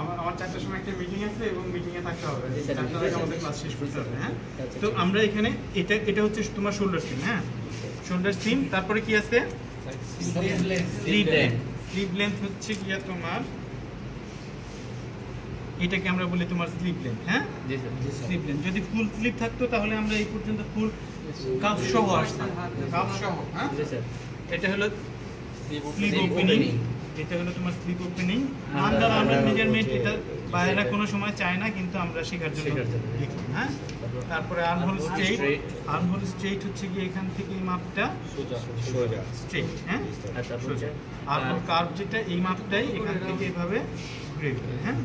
আমার 4টার সময় একটা মিটিং আছে এবং মিটিংয়ে থাকতে হবে, 4টার আগে আমাদের ক্লাস শেষ করতে হবে। হ্যাঁ, তো আমরা এখানে এটা হচ্ছে তোমার শোল্ডার সিম। হ্যাঁ, শোল্ডার সিম। তারপরে কি আছে? স্লিভ লেন্থ হচ্ছে কি তোমার, এটাকে আমরা বলি তোমার স্লিভ লেন্থ। হ্যাঁ, স্লিভ লেন্থ যদি ফুল স্লিভ থাকতো তাহলে আমরা এই পর্যন্ত ফুল কাফ সহ আসতাম, কাফ সহ। হ্যাঁ, এটা হলো স্লিভ ওপেনিং, এটা হলো তোমার স্লিভ ওপেনিং। আন্ডার আর্মের মেজারমেন্ট এটা বাইরেরা কোনো সময় চায় না, কিন্তু আমরা শেখার জন্য দেখি। হ্যাঁ, তারপরে আর্মহোল স্ট্রেট। আর্মহোল স্ট্রেট হচ্ছে কি এখান থেকে এই মাপটা সোজা স্ট্রেট। হ্যাঁ, সোজা। আর্মহোল কার্ভ যেটা, এই মাপটাই এখান থেকে এইভাবে ঘুরে গেল। হ্যাঁ,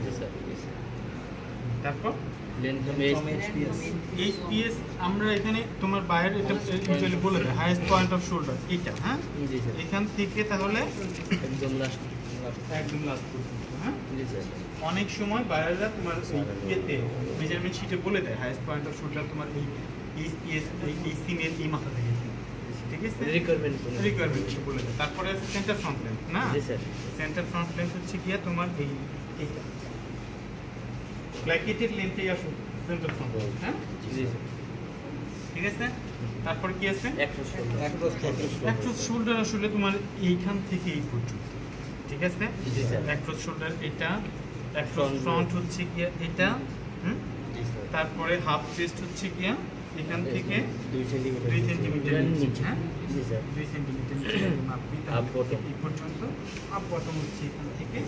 তারপর এইচপিএস আমরা এখানে তোমার বাইরে এটা ইউজুয়ালি বলে দেয় হাইয়েস্ট পয়েন্ট অফ শোল্ডার এটা। হ্যাঁ, এখান থেকে তাহলে একদম লাস্ট পর্যন্ত। হ্যাঁ, অনেক সময় বাইরেরা তোমার ইয়েতে মেজারমেন্ট শিটে বলে দেয় হাইয়েস্ট পয়েন্ট অফ শোল্ডার তোমার এই এইচপিএস এই সিমের এই মাথা থেকে, ঠিক আছে, রিকোয়ারমেন্ট বলে দেয়। তারপরে আছে সেন্টার ফ্রন্ট লেন্থ। না, সেন্টার ফ্রন্ট লেন্থ হচ্ছে গিয়া তোমার এইটা ব্ল্যাকেটের লেন্থেই আসো সেন্টার ফ্রন্ট। হ্যাঁ, ঠিক আছে। তারপর কি আছে? অ্যাক্রস শোল্ডার আসলে তোমার এইখান থেকে এই পর্যন্ত, ঠিক আছে। অ্যাক্রস শোল্ডার এটা, অ্যাক্রস ফ্রন্ট হচ্ছে গিয়া এটা। তারপরে হাফ চেস্ট হচ্ছে গিয়া এখান থেকে 2 সেন্টিমিটার নিচে। হ্যাঁ, 2 সেন্টিমিটার মাপি এই পর্যন্ত। আপ বটম হচ্ছে এখান থেকে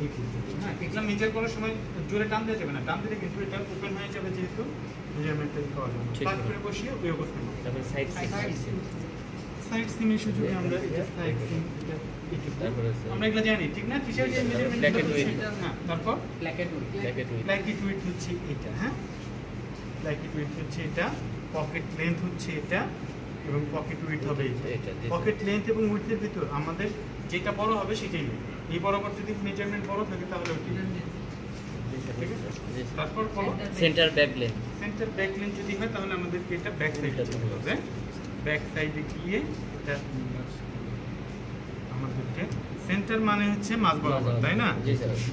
এই পর্যন্ত। হ্যাঁ, এগুলো মেজার করার সময় জোরে টান দেওয়া যাবে না, টান দিলে কিন্তু এটা ওপেন হয়ে যাবে, যেহেতু মেজারমেন্টটা পাওয়া যাবে। প্লাগ করে বসিয়ে ওই অবস্থায়। তারপর সাইড সিমের সুযোগে আমরা এটা সাইড সিম আমরা এগুলো জানি, ঠিক না? টি-শার্ট যে মেজারমেন্ট। হ্যাঁ, তারপর প্ল্যাকেট উইডথ হচ্ছে এটা। হ্যাঁ, প্ল্যাকেট উইডথ হচ্ছে এটা, পকেট লেন্থ হচ্ছে এটা, এবং পকেট উইডথ হবে এটা। পকেট লেন্থ এবং উইডথের ভিতর আমাদের যেটা বড় হবে সেটাই নেই। এই বরাবর যদি মেজারমেন্ট বড় থাকে তাহলে ওইটাই, ঠিক আছে। তারপর centre back length. Centre back length যদি হয় তাহলে আমাদেরকে এটা ব্যাক সাইডে যেতে হবে। ব্যাক সাইডে গিয়ে এটা আমাদেরকে সেন্টার মানে হচ্ছে মাঝ বরাবর, তাই না?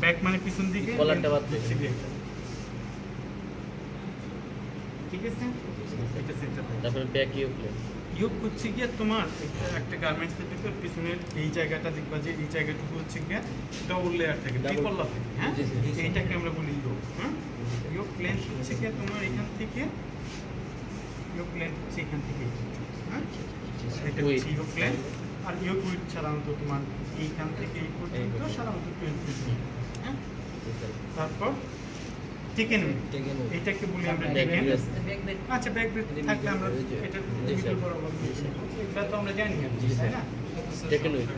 ব্যাক মানে পিছন দিকে, কলারটা বাদ দিচ্ছি, ঠিক আছে। এটা সেন্টার। তারপর ব্যাক ইয়োক লেন্থ। ইয়োক হচ্ছে গিয়ে তোমার একটা গার্মেন্টসের ভিতর পিছনের এই জায়গাটা দেখবা যে এই জায়গাটুকু হচ্ছে গিয়ে ডবল লেয়ার থাকে, বিপল্লা থাকে। হ্যাঁ, এইটাকে আমরা বলি ইয়োক। হ্যাঁ, ইয়োক লেন্থ হচ্ছে গিয়ে তোমার এখান থেকে, ইয়োক লেন্থ হচ্ছে এখান থেকে। হ্যাঁ, এটা হচ্ছে ইয়োক লেন্থ। আর ইয়োক উইডথ সাধারণত তোমার এইখান থেকে এই পর্যন্ত সাধারণত 12 সেন্টিমিটার। হ্যাঁ, তারপর টেকেন উইডথ, এটাকে বলি আমরা টেকেন। আচ্ছা, ব্যাক ব্রেথ থাকলে আমরা এটা মিডল বরাবর, এটা তো আমরা জানি, তাই না? টেকেন উইডথ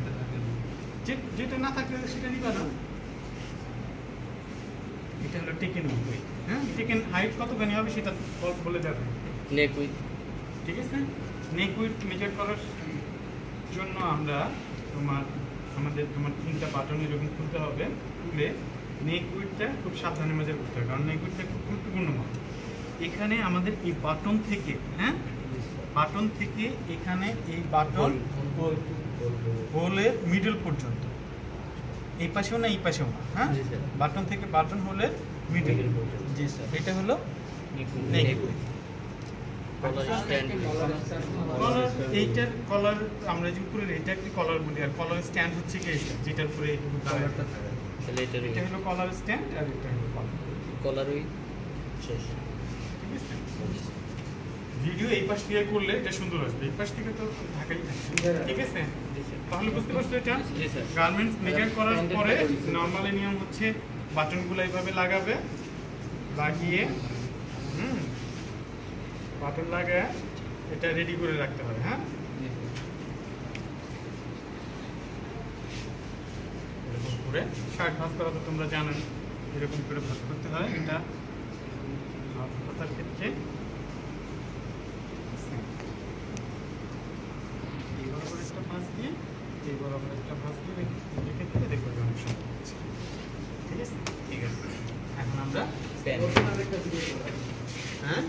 যেটা না থাকলে সেটা নিবা না। এটা হলো টেকেন উইডথ। হ্যাঁ, টেকেন হাইট কতখানি হবে সেটা বলে যাবে। নেক উইডথ, ঠিক আছে। নেক উইডথ মেজার করার জন্য আমরা আমাদের 3টা বাটন এরকম খুলতে হবে। খুলে নেক উইডথটা খুব সাবধানে মেজার করতে হবে, কারণ নেক উইডথটা খুব গুরুত্বপূর্ণ মাপ। এখানে আমাদের এই বাটন থেকে, হ্যাঁ, বাটন থেকে এখানে এই বাটন হোলের মিডল পর্যন্ত, এই পাশেও না এই পাশেও না। হ্যাঁ, বাটন থেকে বাটন হোলের মিডল পর্যন্ত। জি স্যার, এটা হলো নেক উইডথ। এইটার কলার আমরা যে উপরে এটা একটি কলার বলি, আর কলার স্ট্যান্ড হচ্ছে কি এটা, যেটার উপরে এইটুকু কলারটা থাকে। এটা হলো কলার স্ট্যান্ড, আর এটা হলো কলার উইথ শেষ। ঠিক আছে। ভিডিও এই পাশ থেকে করলে এটা সুন্দর আসবে, এই পাশ থেকে তো ঢাকাই থাকে, ঠিক আছে। তাহলে বুঝতে পারছো এটা গার্মেন্টস মেজার করার পরে নরমালি নিয়ম হচ্ছে বাটনগুলো এইভাবে লাগাবে, লাগিয়ে বাটন লাগায় এটা রেডি করে রাখতে হবে। হ্যাঁ, এরকম করে শার্ট ভাঁজ করা তো তোমরা জানো, এরকম করে ভাঁজ করতে হয়। এটা কথার ক্ষেত্রে এই বরাবর একটা ভাঁজ দিয়ে, এই বরাবর একটা ভাঁজ দিয়ে রেখে দিলে দেখো অনেক সুন্দর হচ্ছে। ঠিক আছে, ঠিক আছে। এখন আমরা হ্যাঁ